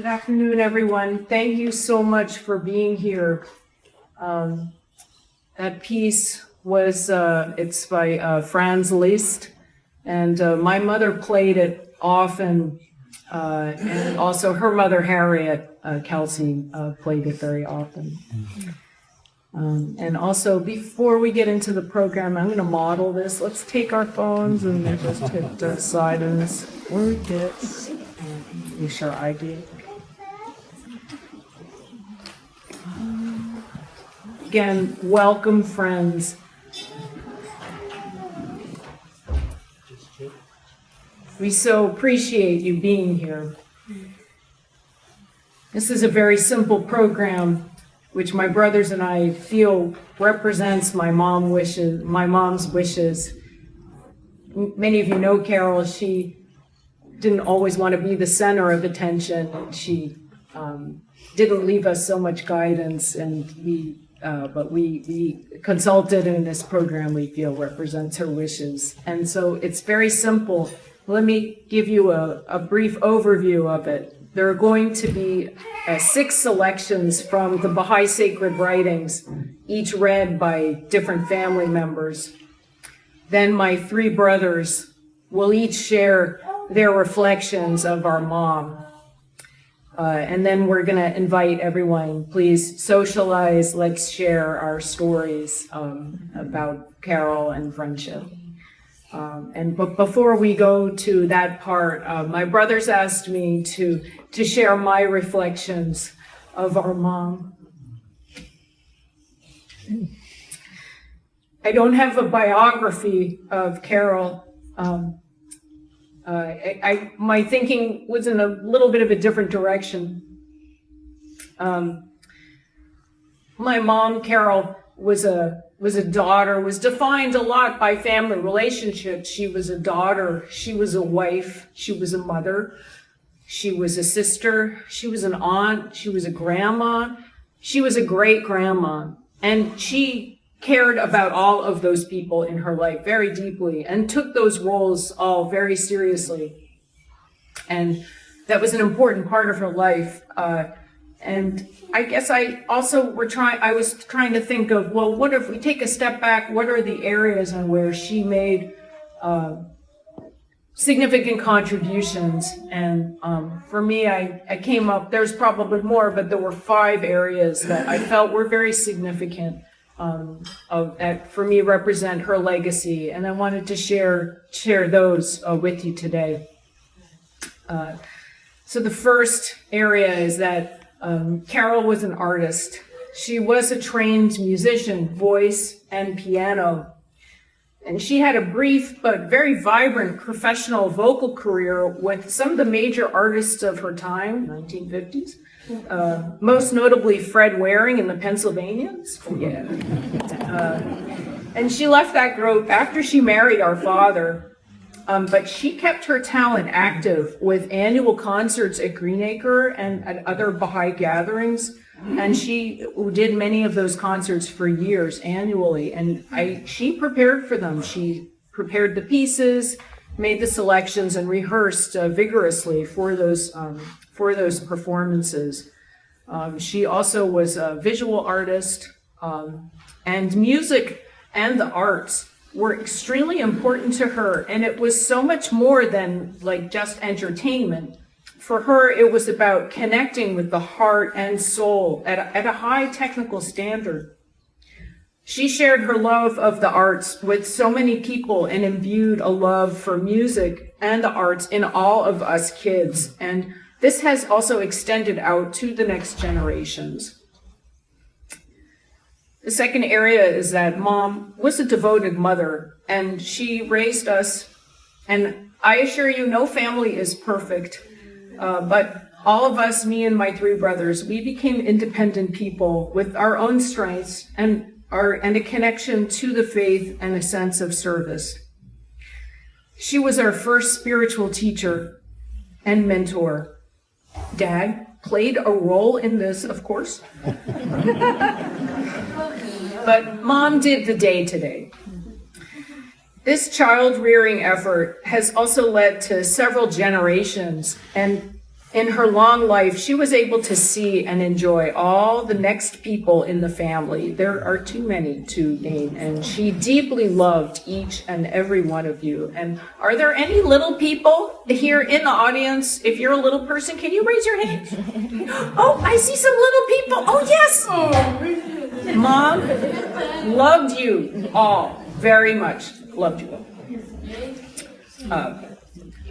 Good afternoon, everyone. Thank you so much for being here. That piece was, it's by Franz Liszt, and my mother played it often, and also her mother, Harriet, Kelsey, played it very often. And also, before we get into the program, I'm going to model this. Let's take our phones and just hit the side of this. Word gets. You share ID. Again, welcome, friends. We so appreciate you being here. This is a very simple program, which my brothers and I feel represents my mom's wishes. Many of you know Carol. She didn't always want to be the center of attention. She didn't leave us so much guidance, and but we consulted in this program we feel represents her wishes. And so it's very simple. Let me give you a brief overview of it. There are going to be 6 selections from the Bahá'í sacred writings, each read by different family members. Then my 3 brothers will each share their reflections of our mom. And then we're going to invite everyone, please socialize, let's share our stories about Carol and friendship. But before we go to that part, my brothers asked me to share my reflections of our mom. I don't have a biography of Carol. My thinking was in a little bit of a different direction. My mom, Carol, was a daughter, was defined a lot by family relationships. She was a daughter, she was a wife, she was a mother, she was a sister, she was an aunt, she was a grandma, she was a great grandma, and she cared about all of those people in her life very deeply and took those roles all very seriously. And that was an important part of her life. And I guess I was trying to think of, well, what if we take a step back, what are the areas in where she made significant contributions? And for me, I came up, there's probably more, but there were 5 areas that I felt were very significant that for me represent her legacy. And I wanted to share those with you today. So the first area is that Carol was an artist. She was a trained musician, voice and piano. And she had a brief but very vibrant professional vocal career with some of the major artists of her time, 1950s. Most notably Fred Waring and the Pennsylvanians. Yeah. And she left that group after she married our father. But she kept her talent active with annual concerts at Green Acre and at other Baha'i gatherings. And she did many of those concerts for years annually. And she prepared for them. She prepared the pieces, made the selections, and rehearsed vigorously for those performances. She also was a visual artist, and music and the arts were extremely important to her, and it was so much more than like just entertainment. For her, it was about connecting with the heart and soul at a high technical standard. She shared her love of the arts with so many people and imbued a love for music and the arts in all of us kids. And this has also extended out to the next generations. The second area is that Mom was a devoted mother, and she raised us. And I assure you, no family is perfect, but all of us, me and my 3 brothers, we became independent people with our own strengths and a connection to the faith and a sense of service. She was our first spiritual teacher and mentor. Dad played a role in this, of course. But Mom did the day-to-day. This child-rearing effort has also led to several generations, and in her long life, she was able to see and enjoy all the next people in the family. There are too many to name, and she deeply loved each and every one of you. And are there any little people here in the audience? If you're a little person, can you raise your hand? Oh, I see some little people. Oh, yes. Mom loved you all very much. Loved you all.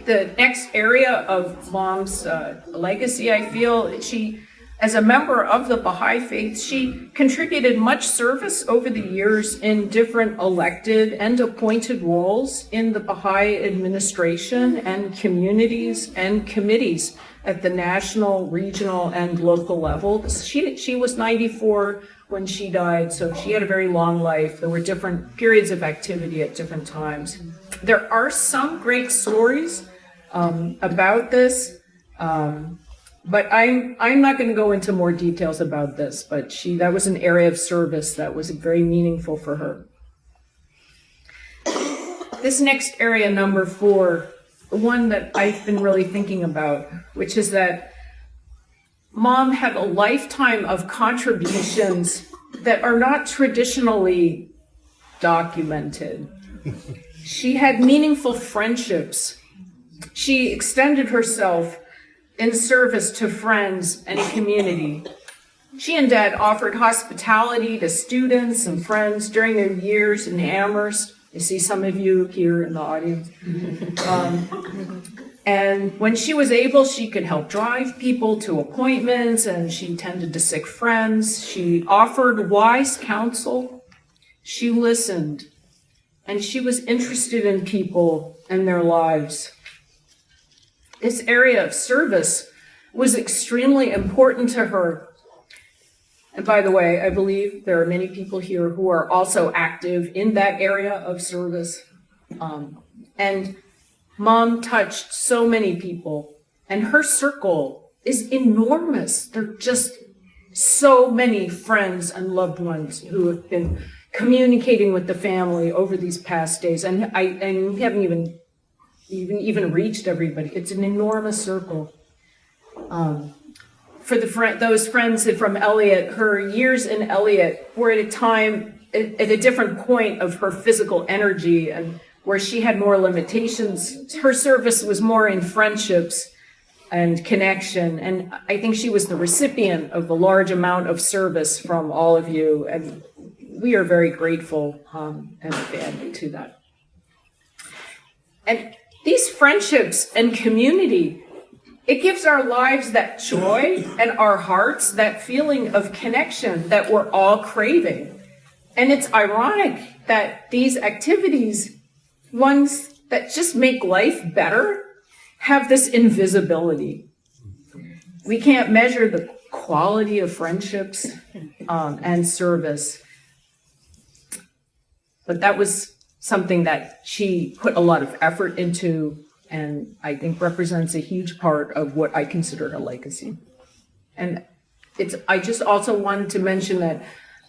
The next area of Mom's legacy, I feel, she, as a member of the Baha'i faith, she contributed much service over the years in different elected and appointed roles in the Baha'i administration and communities and committees at the national, regional, and local level. She was 94 when she died, so she had a very long life. There were different periods of activity at different times. There are some great stories about this, but I'm not going to go into more details about this, but that was an area of service that was very meaningful for her. This next area, number 4, the one that I've been really thinking about, which is that Mom had a lifetime of contributions that are not traditionally documented. She had meaningful friendships. She extended herself in service to friends and a community. She and Dad offered hospitality to students and friends during their years in Amherst. I see some of you here in the audience. And when she was able, she could help drive people to appointments, and she tended to sick friends. She offered wise counsel. She listened, and she was interested in people and their lives. This area of service was extremely important to her. And by the way, I believe there are many people here who are also active in that area of service. And Mom touched so many people, and her circle is enormous. There are just so many friends and loved ones who have been communicating with the family over these past days, and we haven't even reached everybody. It's an enormous circle. For those friends from Eliot, her years in Eliot were at a time, at a different point of her physical energy, and where she had more limitations. Her service was more in friendships and connection, and I think she was the recipient of a large amount of service from all of you, and we are very grateful and to that. And these friendships and community, it gives our lives that joy and our hearts that feeling of connection that we're all craving. And it's ironic that these activities, ones that just make life better, have this invisibility. We can't measure the quality of friendships and service. But that was something that she put a lot of effort into, and I think represents a huge part of what I consider her legacy. And I just also wanted to mention that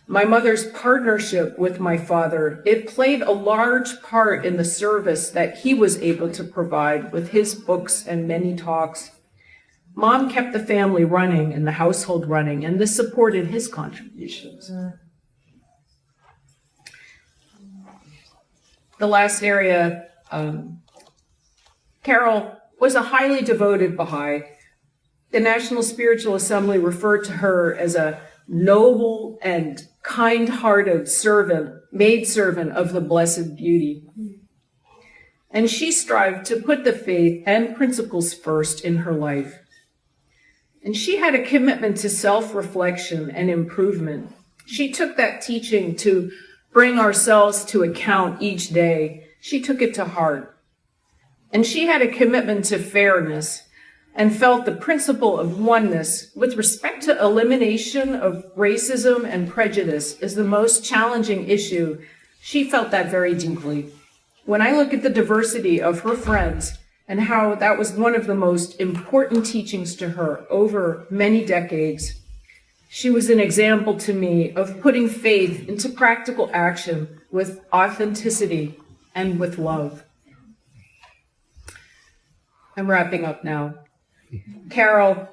my mother's partnership with my father, it played a large part in the service that he was able to provide with his books and many talks. Mom kept the family running and the household running, and this supported his contributions. The last area, Carol was a highly devoted Baha'i. The National Spiritual Assembly referred to her as a noble and kind-hearted maidservant of the Blessed Beauty. And she strived to put the faith and principles first in her life. And she had a commitment to self-reflection and improvement. She took that teaching to bring ourselves to account each day. She took it to heart. And she had a commitment to fairness and felt the principle of oneness with respect to elimination of racism and prejudice is the most challenging issue. She felt that very deeply. When I look at the diversity of her friends and how that was one of the most important teachings to her over many decades, she was an example to me of putting faith into practical action with authenticity and with love. I'm wrapping up now. Carol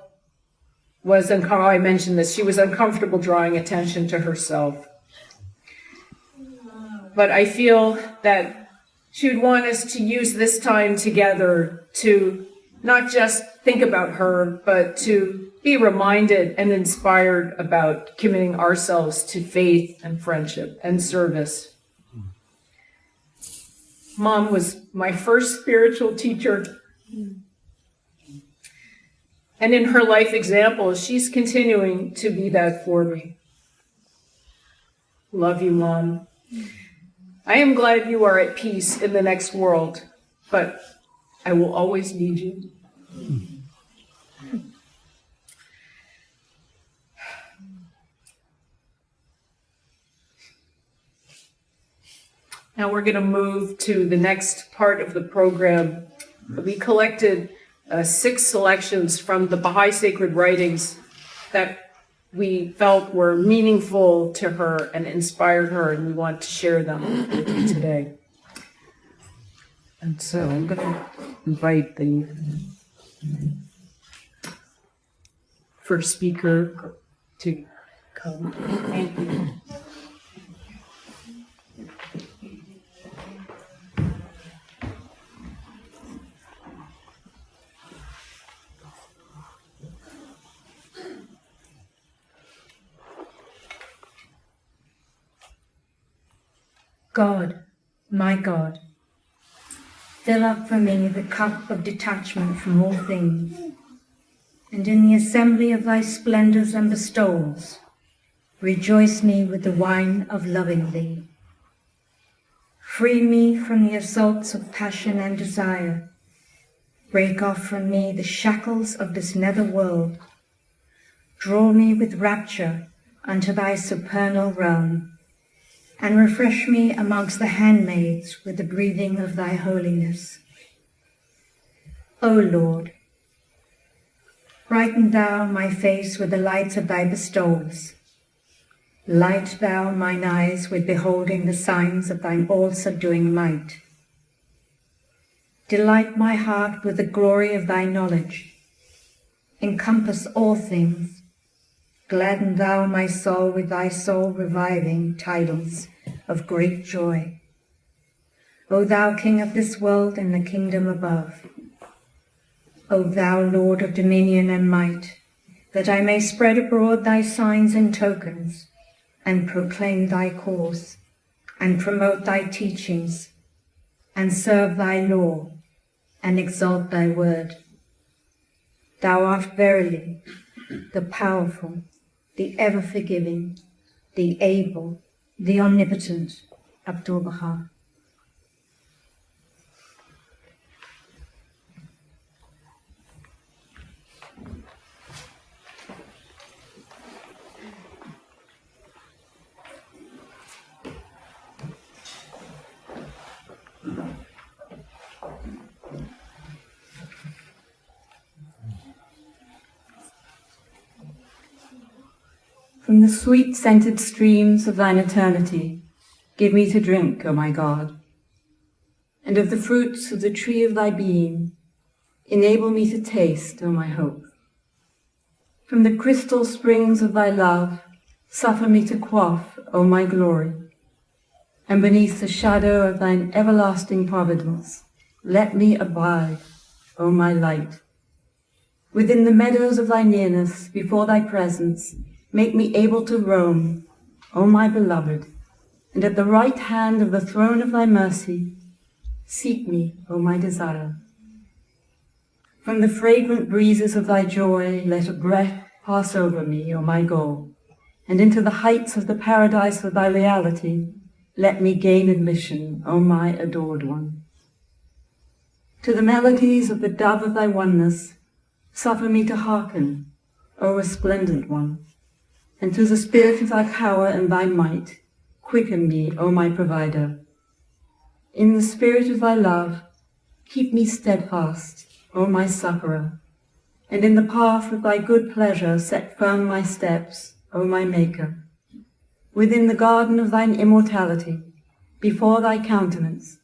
was uncomfortable. I mentioned this. She was uncomfortable drawing attention to herself. But I feel that she would want us to use this time together to not just think about her, but to be reminded and inspired about committing ourselves to faith and friendship and service. Mom was my first spiritual teacher. And in her life example, she's continuing to be that for me. Love you, Mom. I am glad you are at peace in the next world, but I will always need you. Now we're going to move to the next part of the program. We collected 6 selections from the Baha'i sacred writings that we felt were meaningful to her and inspired her, and we want to share them with you today. And so I'm going to invite the first speaker to come. Thank you. God, my God, fill up for me the cup of detachment from all things, and in the assembly of thy splendors and bestowals, rejoice me with the wine of loving thee. Free me from the assaults of passion and desire. Break off from me the shackles of this nether world. Draw me with rapture unto thy supernal realm, and refresh me amongst the handmaids with the breathing of thy holiness. O Lord, brighten thou my face with the light of thy bestowals. Light thou mine eyes with beholding the signs of thine all-subduing might. Delight my heart with the glory of thy knowledge. Encompass all things. Gladden thou my soul with thy soul-reviving tidals of great joy. O thou King of this world and the kingdom above. O thou Lord of dominion and might, that I may spread abroad thy signs and tokens, and proclaim thy cause, and promote thy teachings, and serve thy law, and exalt thy word. Thou art verily the powerful, the ever-forgiving, the able, the omnipotent Abdu'l-Baha. From the sweet-scented streams of thine eternity, give me to drink, O my God. And of the fruits of the tree of thy being, enable me to taste, O my hope. From the crystal springs of thy love, suffer me to quaff, O my glory. And beneath the shadow of thine everlasting providence, let me abide, O my light. Within the meadows of thy nearness, before thy presence, make me able to roam, O my beloved, and at the right hand of the throne of thy mercy, seek me, O my desire. From the fragrant breezes of thy joy, let a breath pass over me, O my goal, and into the heights of the paradise of thy reality, let me gain admission, O my adored one. To the melodies of the dove of thy oneness, suffer me to hearken, O resplendent one, and to the spirit of thy power and thy might, quicken me, O my provider. In the spirit of thy love, keep me steadfast, O my succorer, and in the path of thy good pleasure set firm my steps, O my maker. Within the garden of thine immortality, before thy countenance,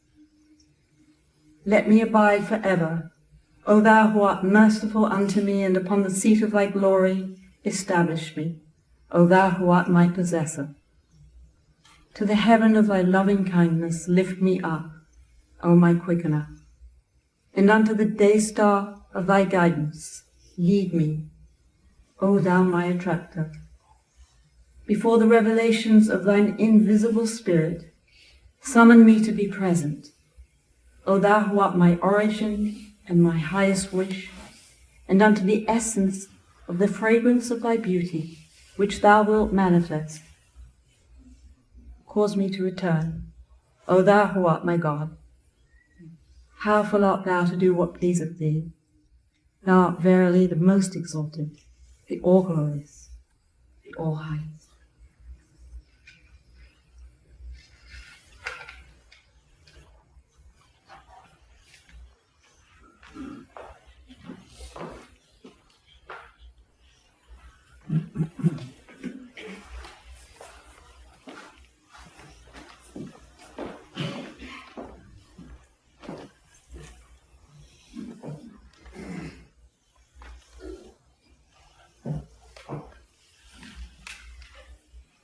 let me abide forever, O thou who art merciful unto me, and upon the seat of thy glory establish me, O thou who art my possessor. To the heaven of thy loving kindness lift me up, O my quickener, and unto the day star of thy guidance lead me, O thou my attractor. Before the revelations of thine invisible spirit, summon me to be present, O thou who art my origin and my highest wish, and unto the essence of the fragrance of thy beauty, which thou wilt manifest. Cause me to return, O thou who art my God. Powerful art thou to do what pleaseth thee. Thou art verily the most exalted, the all-glorious, the all-high.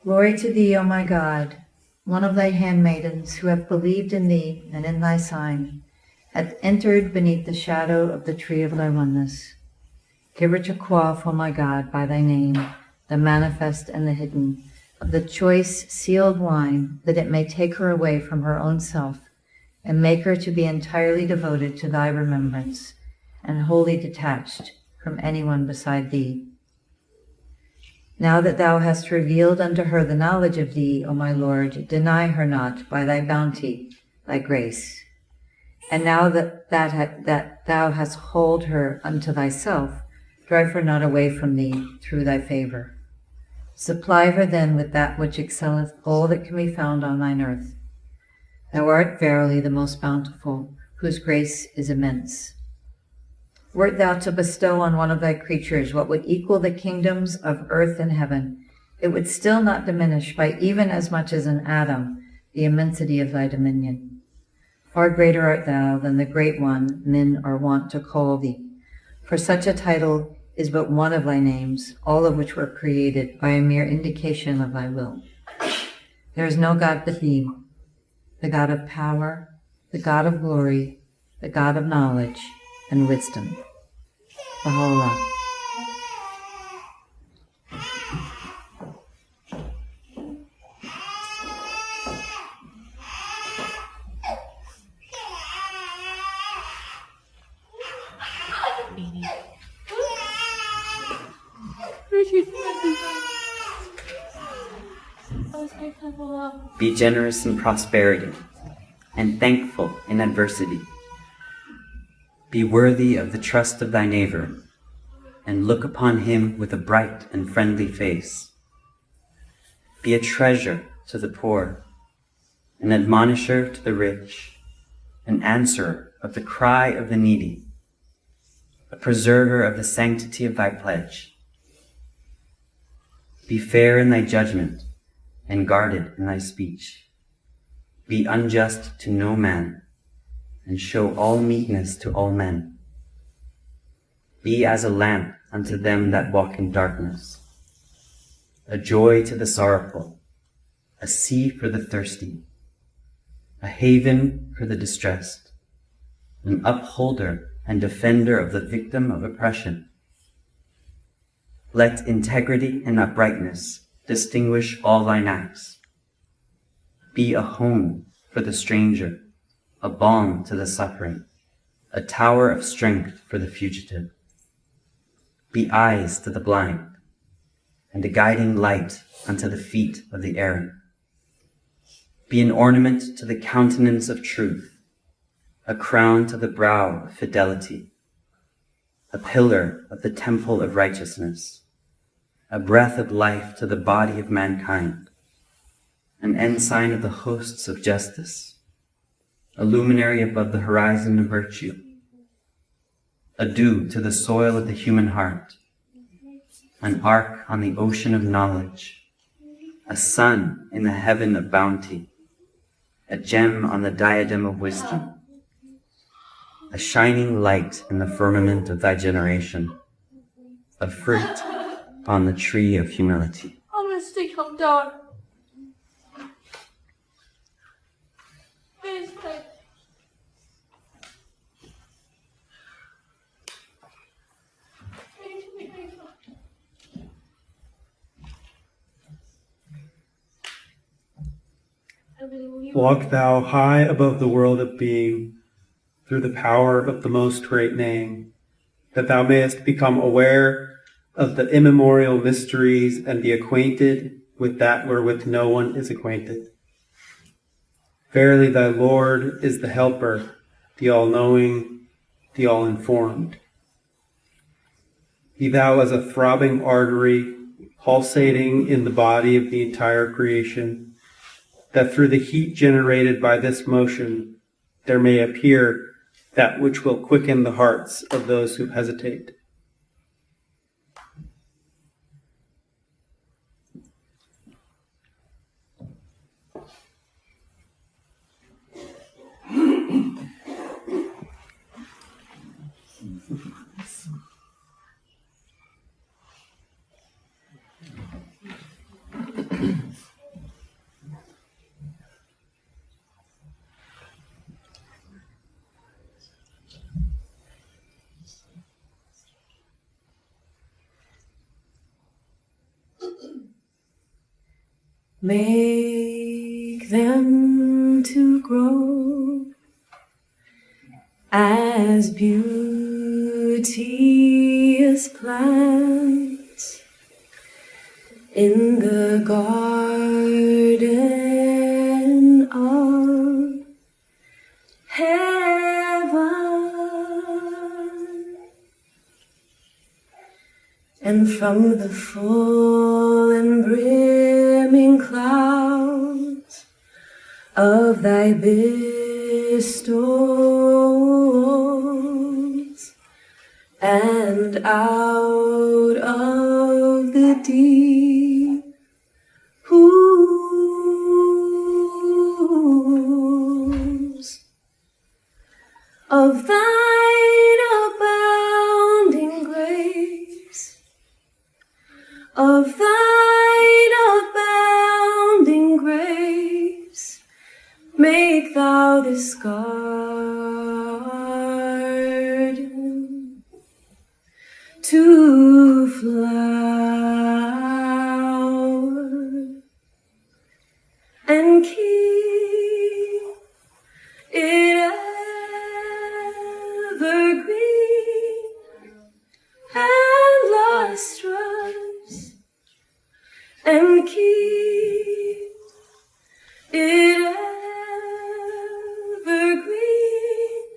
Glory to thee, O my God, one of thy handmaidens who have believed in thee and in thy sign, hath entered beneath the shadow of the tree of thy oneness. Give her to quaff, O my God, by thy name, the manifest and the hidden, of the choice sealed wine, that it may take her away from her own self, and make her to be entirely devoted to thy remembrance, and wholly detached from anyone beside thee. Now that thou hast revealed unto her the knowledge of thee, O my Lord, deny her not by thy bounty, thy grace. And now that thou hast called her unto thyself, drive her not away from thee through thy favor. Supply her then with that which excelleth all that can be found on thine earth. Thou art verily the most bountiful, whose grace is immense. Wert thou to bestow on one of thy creatures what would equal the kingdoms of earth and heaven, it would still not diminish by even as much as an atom the immensity of thy dominion. Far greater art thou than the great one men are wont to call thee, for such a title is but one of thy names, all of which were created by a mere indication of thy will. There is no God but thee, the God of power, the God of glory, the God of knowledge and wisdom. Baha'u'llah. Be generous in prosperity and thankful in adversity. Be worthy of the trust of thy neighbor, and look upon him with a bright and friendly face. Be a treasure to the poor, an admonisher to the rich, an answerer of the cry of the needy, a preserver of the sanctity of thy pledge. Be fair in thy judgment, and guarded in thy speech. Be unjust to no man, and show all meekness to all men. Be as a lamp unto them that walk in darkness, a joy to the sorrowful, a sea for the thirsty, a haven for the distressed, an upholder and defender of the victim of oppression. Let integrity and uprightness distinguish all thine acts. Be a home for the stranger, a balm to the suffering, a tower of strength for the fugitive. Be eyes to the blind, and a guiding light unto the feet of the errant. Be an ornament to the countenance of truth, a crown to the brow of fidelity, a pillar of the temple of righteousness, a breath of life to the body of mankind, an ensign of the hosts of justice, a luminary above the horizon of virtue, a dew to the soil of the human heart, an ark on the ocean of knowledge, a sun in the heaven of bounty, a gem on the diadem of wisdom, a shining light in the firmament of thy generation, a fruit on the tree of humility. I'm gonna stick him down. Please, please. Walk thou high above the world of being, through the power of the most great name, that thou mayest become aware of the immemorial mysteries and be acquainted with that wherewith no one is acquainted. Verily thy Lord is the helper, the all-knowing, the all-informed. Be thou as a throbbing artery pulsating in the body of the entire creation, that through the heat generated by this motion there may appear that which will quicken the hearts of those who hesitate. Make them to grow as beauteous plants in the garden of heaven, and from the full and brimming clouds of thy bestowals, and out of the deep pools of thine abounding grace, of thine abounding grace, make thou this garden to flower, and keep it evergreen and lustrous, and keep it evergreen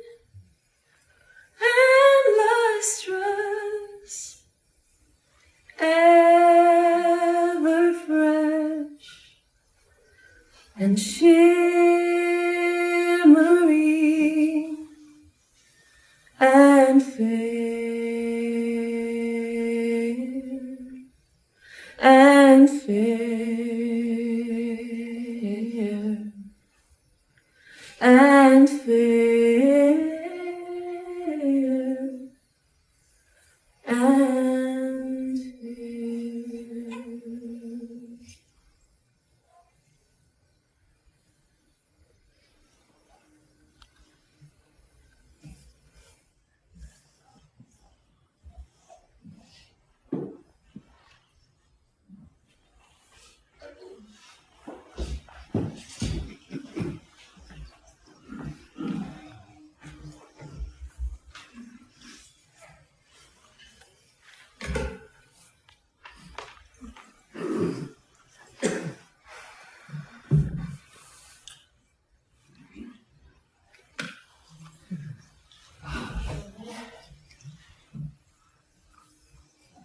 and lustrous, ever fresh and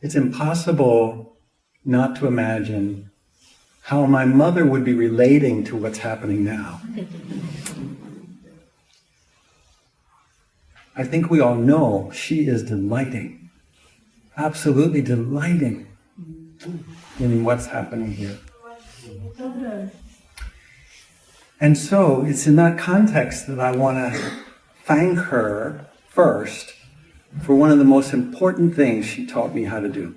it's impossible not to imagine how my mother would be relating to what's happening now. I think we all know she is delighting, absolutely delighting in what's happening here. And so it's in that context that I want to thank her first for one of the most important things she taught me how to do.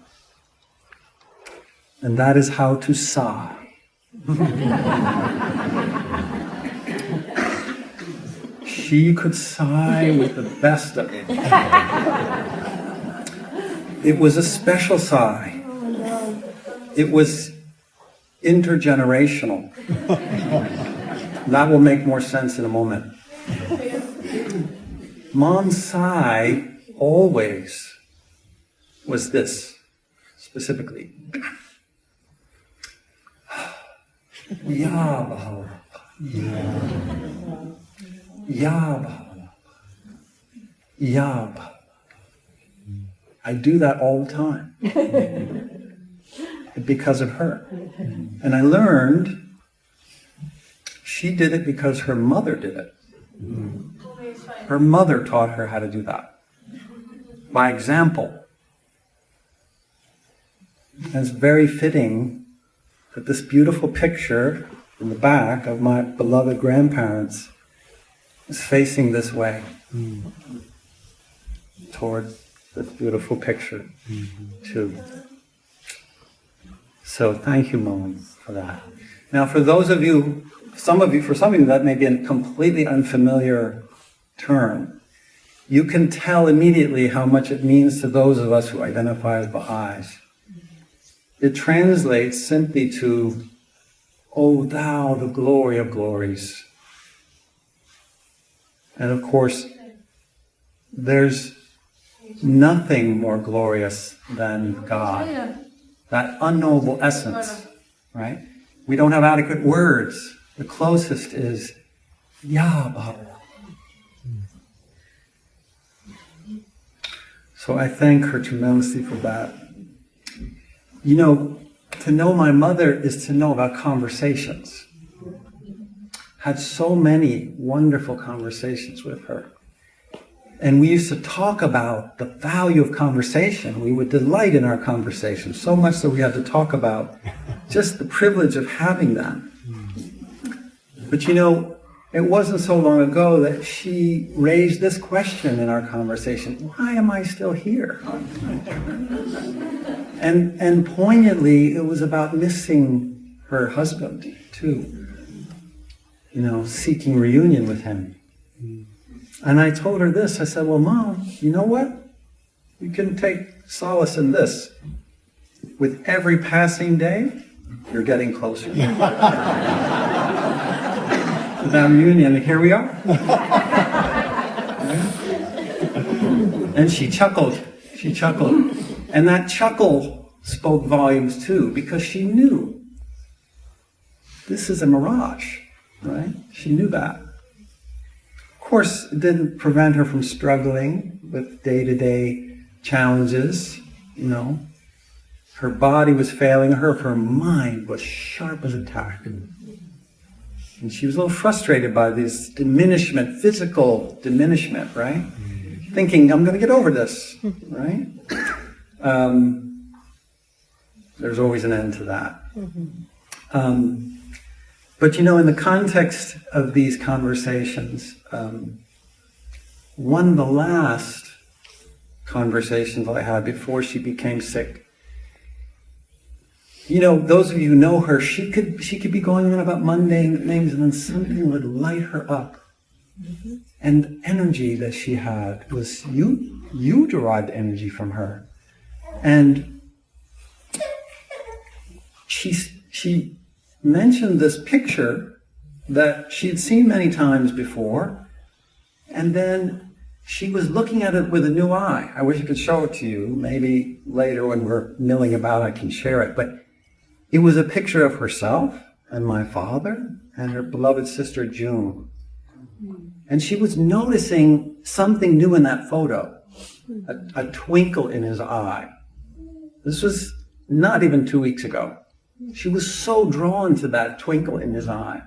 And that is how to sigh. She could sigh with the best of it. It was a special sigh. It was intergenerational. That will make more sense in a moment. Mom's sigh always was this, specifically. Ya Bahá'í. Ya Bahá'í. Ya Bahá'í. I do that all the time because of her. And I learned she did it because her mother did it. Her mother taught her how to do that. By example. And it's very fitting that this beautiful picture in the back of my beloved grandparents is facing this way towards this beautiful picture too. So thank you, Mom, for that. Now, for those of you, for some of you, that may be a completely unfamiliar term. You can tell immediately how much it means to those of us who identify as Baha'is. It translates simply to, "O thou, the glory of glories." And of course, there's nothing more glorious than God. That unknowable essence, right? We don't have adequate words. The closest is Ya Bahá'í. So I thank her tremendously for that. You know, to know my mother is to know about conversations. Had so many wonderful conversations with her. And we used to talk about the value of conversation. We would delight in our conversations, so much that we had to talk about just the privilege of having them. But you know, it wasn't so long ago that she raised this question in our conversation: why am I still here? And poignantly, it was about missing her husband too. You know, seeking reunion with him. And I told her this. I said, "Well, Mom, you know what? You can take solace in this. With every passing day, you're getting closer to that reunion, and here we are." And she chuckled. She chuckled. And that chuckle spoke volumes too, because she knew this is a mirage, right? She knew that. Of course, it didn't prevent her from struggling with day-to-day challenges, you know. Her body was failing her, her mind was sharp as a tack. And she was a little frustrated by this diminishment, physical diminishment, right? Thinking, I'm going to get over this, right? There's always an end to that. But you know, in the context of these conversations, one of the last conversations I had before she became sick, you know, those of you who know her, she could be going on about mundane things, and then something would light her up. And the energy that she had was, you derived energy from her. And she mentioned this picture that she had seen many times before, and then she was looking at it with a new eye. I wish I could show it to you. Maybe later when we're milling about I can share it. But it was a picture of herself and my father and her beloved sister June. And she was noticing something new in that photo, a twinkle in his eye This was not even 2 weeks ago. She was so drawn to that twinkle in his eye.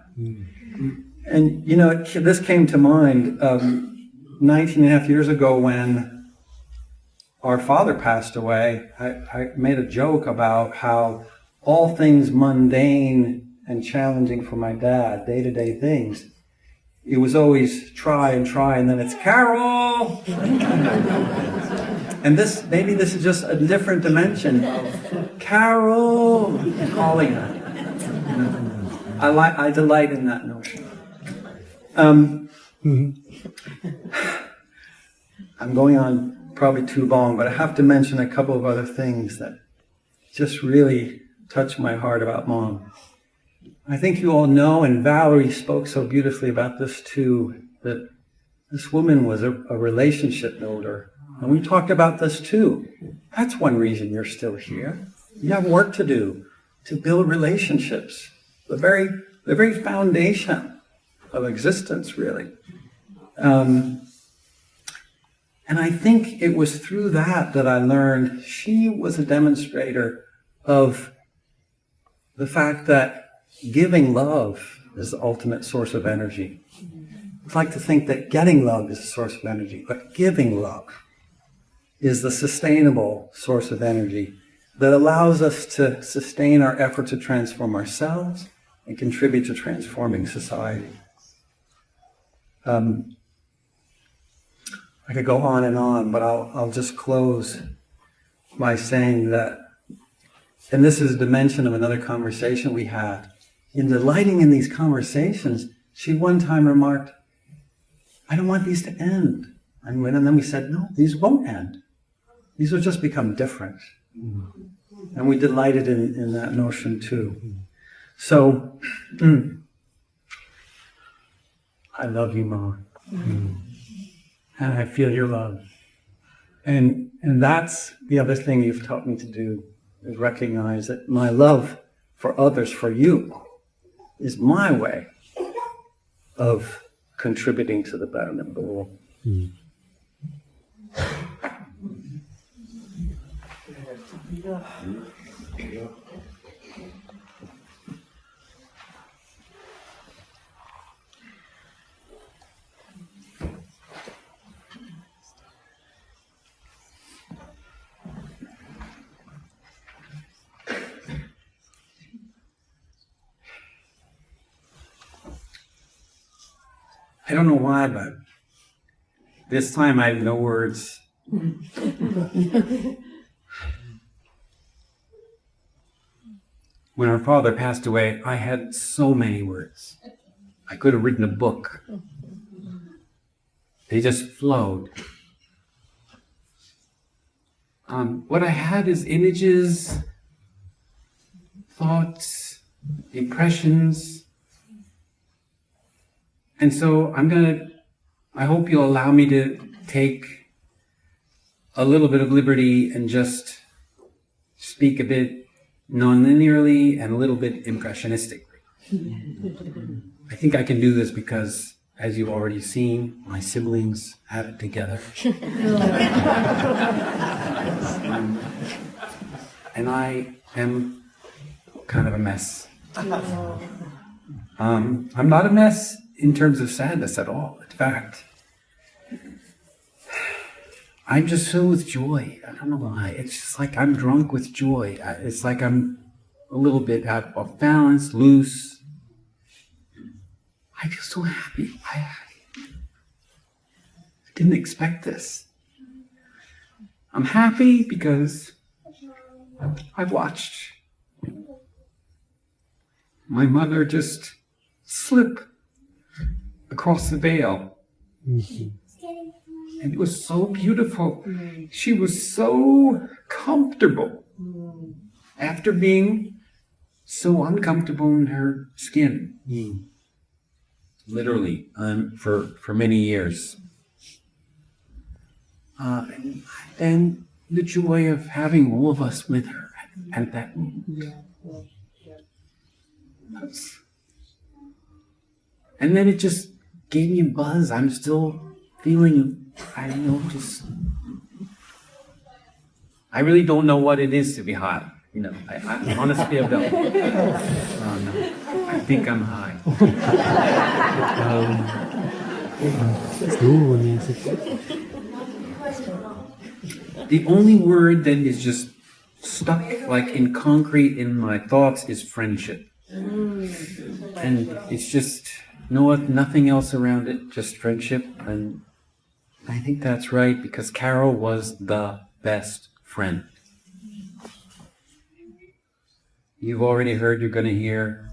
And, this came to mind 19 and a half years ago when our father passed away. I made a joke about how all things mundane and challenging for my dad, day-to-day things, it was always try, and then it's Carol! And maybe this is just a different dimension of Carol calling her. I delight in that notion. I'm going on probably too long, but I have to mention a couple of other things that just really touch my heart about Mom. I think you all know, and Valerie spoke so beautifully about this too, that this woman was a relationship builder. And we talked about this too. That's one reason you're still here. You have work to do to build relationships. The very foundation of existence, really. And I think it was through that I learned she was a demonstrator of the fact that giving love is the ultimate source of energy. I'd like to think that getting love is a source of energy, but giving love is the sustainable source of energy that allows us to sustain our effort to transform ourselves and contribute to transforming society. I could go on, but I'll just close by saying that, and this is a dimension of another conversation we had. In delighting in these conversations, she one time remarked, I don't want these to end. And then we said, no, these won't end. These will just become different. And we delighted in that notion too. So, I love you, Mom. And I feel your love. And that's the other thing you've taught me to do, is recognize that my love for others, for you, is my way of contributing to the betterment of the world. I don't know why, but this time I have no words. When our father passed away, I had so many words. I could have written a book. They just flowed. What I had is images, thoughts, impressions. And so I hope you'll allow me to take a little bit of liberty and just speak a bit non-linearly and a little bit impressionistically. I think I can do this because, as you've already seen, my siblings have it together. And I am kind of a mess. I'm not a mess in terms of sadness at all. In fact, I'm just filled with joy. I don't know why. It's just like I'm drunk with joy. It's like I'm a little bit out of balance, loose. I feel so happy. I didn't expect this. I'm happy because I've watched my mother just slip across the veil. And it was so beautiful. She was so comfortable after being so uncomfortable in her skin. Literally, for many years. And the joy of having all of us with her at that moment. And then it just gave me a buzz. I'm still feeling, I I really don't know what it is to be high. You know, I honestly don't. I think I'm high. The only word that is just stuck like in concrete in my thoughts is friendship. And it's just, you know what, nothing else around it, just friendship. And I think that's right, because Carol was the best friend. You've already heard, you're going to hear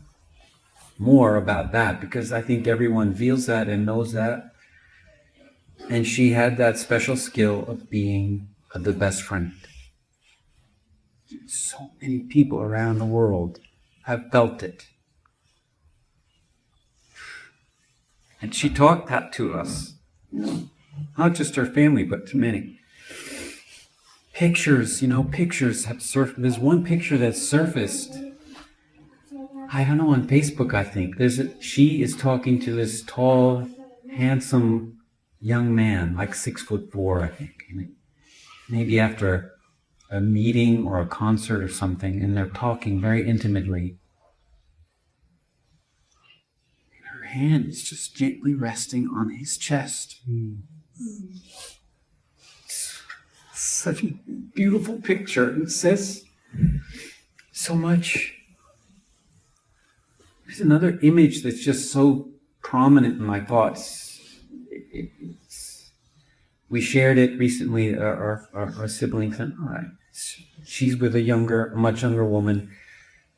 more about that, because I think everyone feels that and knows that. And she had that special skill of being the best friend. So many people around the world have felt it. And she taught that to us. Not just her family, but to many. Pictures, pictures have surfaced. There's one picture that surfaced, I don't know, on Facebook, I think. She is talking to this tall, handsome young man, like 6'4", I think. Maybe after a meeting or a concert or something, and they're talking very intimately. Her hand is just gently resting on his chest. Such a beautiful picture. It says so much. There's another image that's just so prominent in my thoughts. We shared it recently, our siblings and I. She's with a much younger woman.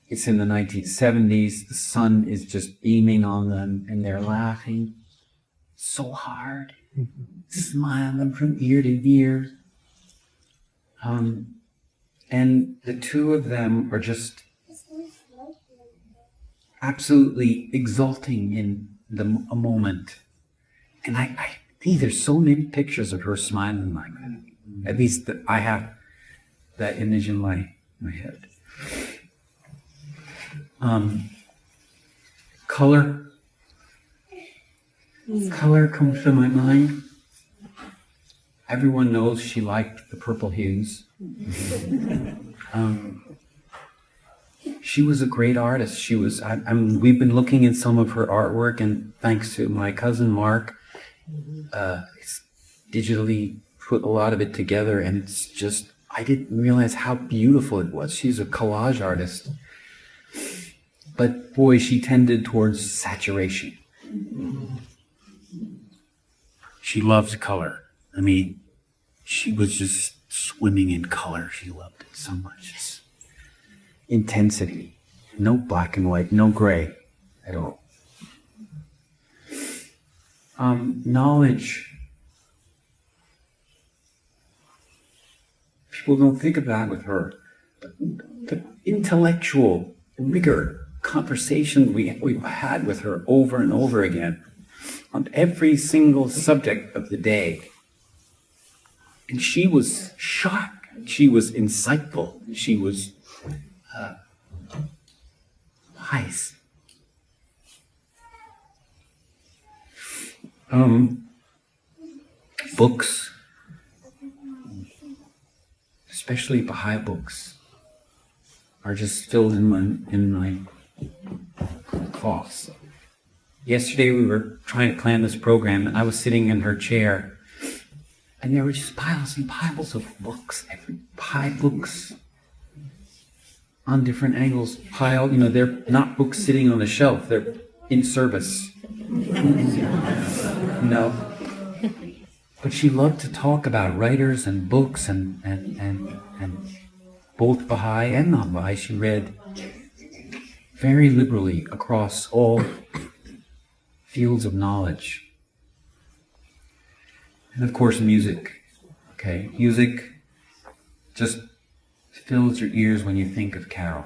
It's in the 1970s. The sun is just beaming on them, and they're laughing so hard, smiling from ear to ear. And the two of them are just absolutely exulting in a moment. And I think there's so many pictures of her smiling like that. At least I have that image in my head. Color. Color comes to my mind. Everyone knows she liked the purple hues. She was a great artist. We've been looking at some of her artwork, and thanks to my cousin Mark, it's digitally put a lot of it together, and it's just, I didn't realize how beautiful it was. She's a collage artist. But boy, she tended towards saturation. She loved color. I mean, she was just swimming in color. She loved it so much. Just intensity. No black and white, no gray at all. Knowledge. People don't think about it with her. But the intellectual rigor, conversation we've had with her over and over again on every single subject of the day. And she was sharp. She was insightful. She was wise. Books, especially Bahá'í books, are just filled in my thoughts. Yesterday we were trying to plan this program, and I was sitting in her chair, and there were just piles and piles of books, Bahá'í books on different angles, piled. They're not books sitting on a shelf; they're in service. But she loved to talk about writers and books and both Bahá'í and non-Bahá'í. She read very liberally across all fields of knowledge. And of course, music. Okay, music just fills your ears when you think of Carol.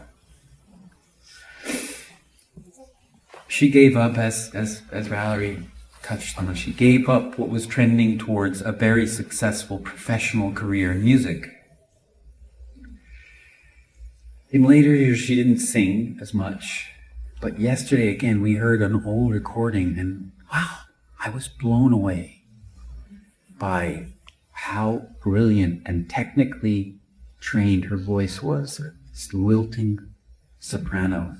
She gave up, as Valerie touched on, she gave up what was trending towards a very successful professional career in music. In later years, she didn't sing as much, but yesterday again, we heard an old recording, and wow, I was blown away by how brilliant and technically trained her voice was, this lilting soprano.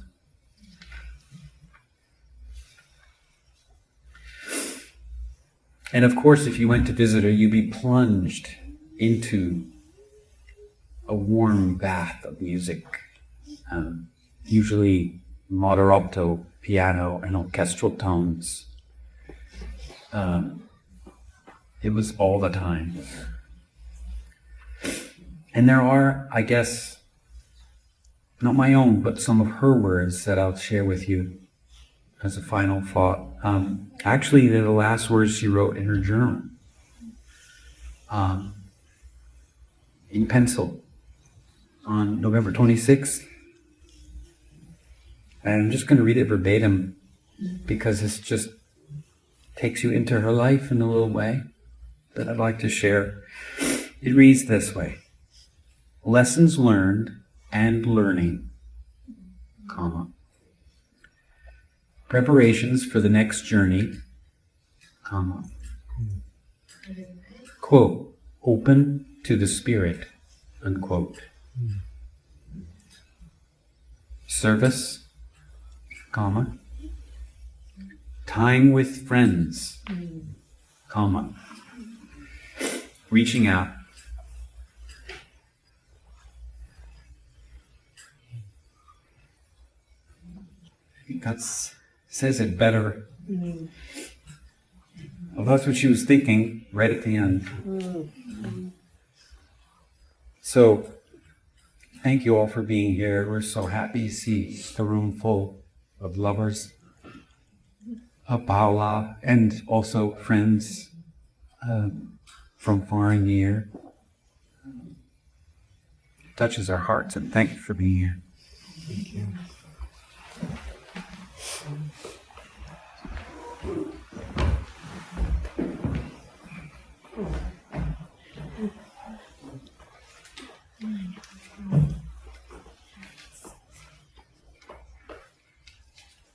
And of course, if you went to visit her, you'd be plunged into a warm bath of music, usually moderotto, piano, and orchestral tones. It was all the time. And there are, I guess, not my own, but some of her words that I'll share with you as a final thought. Actually, they're the last words she wrote in her journal, in pencil, on November 26th. And I'm just going to read it verbatim because it just takes you into her life in a little way that I'd like to share. It reads this way: lessons learned and learning, comma, preparations for the next journey, comma, quote, open to the spirit, unquote, service, comma, time with friends, comma, reaching out, that says it better. Well, that's what she was thinking right at the end. So, thank you all for being here. We're so happy to see the room full of lovers of Baha'u'llah and also friends from far and near. It touches our hearts, and thank you for being here. Thank you.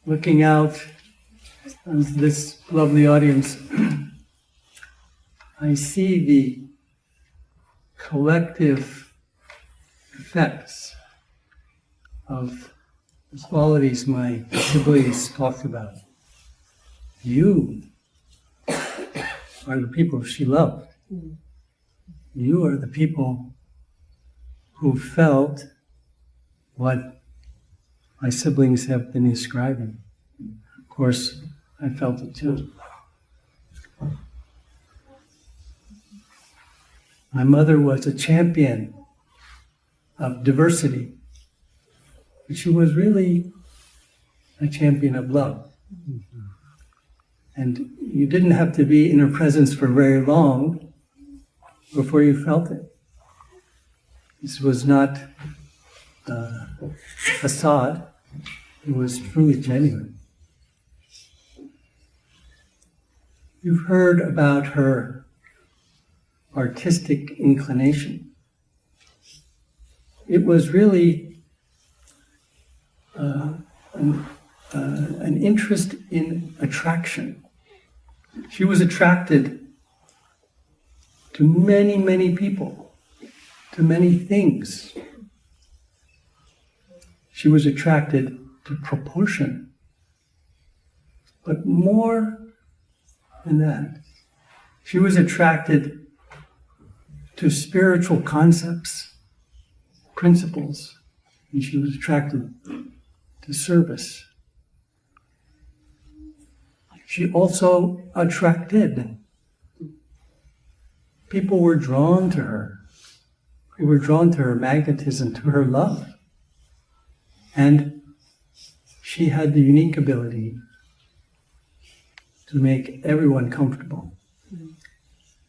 Looking out on this lovely audience, I see the collective effects of the qualities my siblings talked about. You are the people she loved. You are the people who felt what my siblings have been describing. Of course, I felt it too. My mother was a champion of diversity, but she was really a champion of love. And you didn't have to be in her presence for very long before you felt it. This was not a facade. It was truly genuine. You've heard about her artistic inclination. It was really an interest in attraction. She was attracted to many, many people, to many things. She was attracted to proportion. But more than that, she was attracted to spiritual concepts, principles, and she was attracted to service. She also attracted. People were drawn to her. They were drawn to her magnetism, to her love. And she had the unique ability to make everyone comfortable.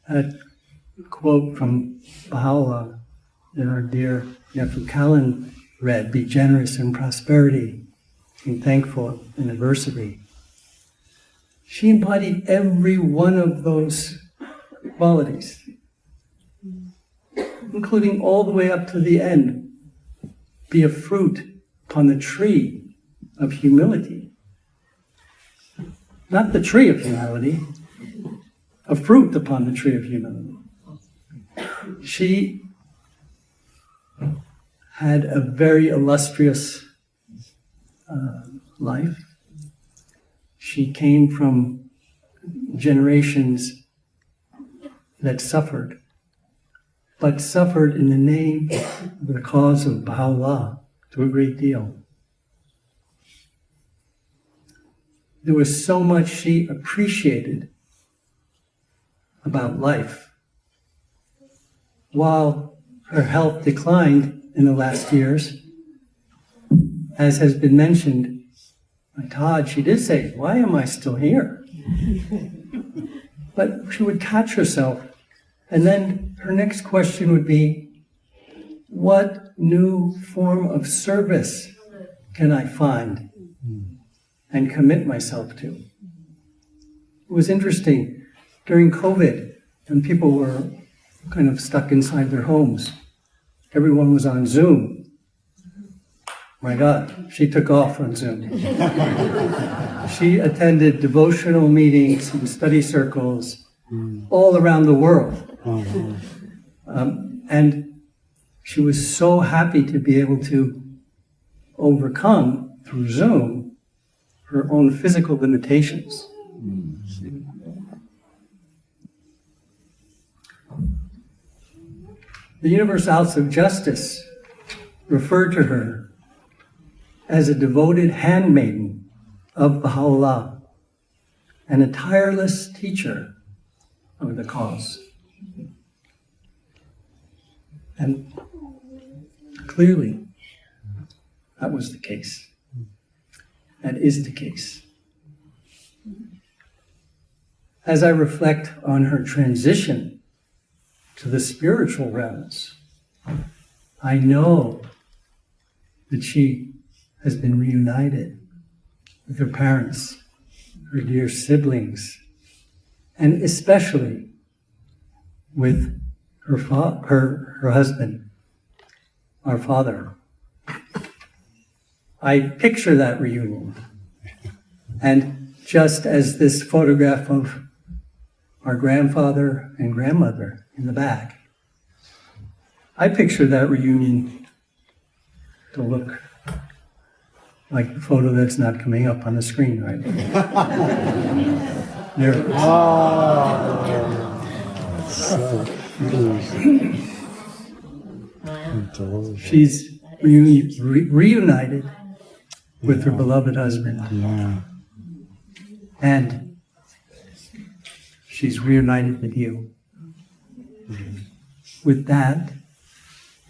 That quote from Baha'u'llah that our dear nephew Callan read, "Be generous in prosperity, be thankful in adversity." She embodied every one of those qualities, including all the way up to the end. Be a fruit upon the tree of humility. Not the tree of humility, a fruit upon the tree of humility. She had a very illustrious life. She came from generations that suffered, but suffered in the name of the cause of Baha'u'llah to a great deal. There was so much she appreciated about life. While her health declined in the last years, as has been mentioned by Todd, she did say, "Why am I still here?" But she would catch herself, and then her next question would be, what new form of service can I find and commit myself to? It was interesting, during COVID, when people were kind of stuck inside their homes, everyone was on Zoom. My God, she took off on Zoom. She attended devotional meetings and study circles all around the world. And she was so happy to be able to overcome, through Zoom, her own physical limitations. The Universals of Justice referred to her as a devoted handmaiden of Baha'u'llah and a tireless teacher of the cause. And clearly, that was the case. That is the case. As I reflect on her transition to the spiritual realms, I know that she has been reunited with her parents, her dear siblings, and especially with her husband, our father. I picture that reunion. And just as this photograph of our grandfather and grandmother in the back, I picture that reunion to look like the photo that's not coming up on the screen right now. There it is. She's reunited with her beloved husband. And she's reunited with you. With that,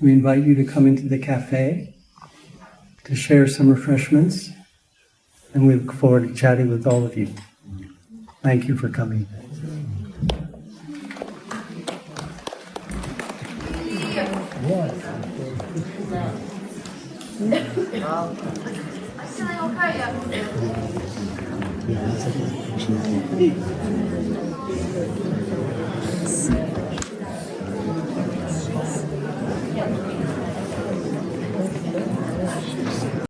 we invite you to come into the cafe to share some refreshments, and we look forward to chatting with all of you. Thank you for coming.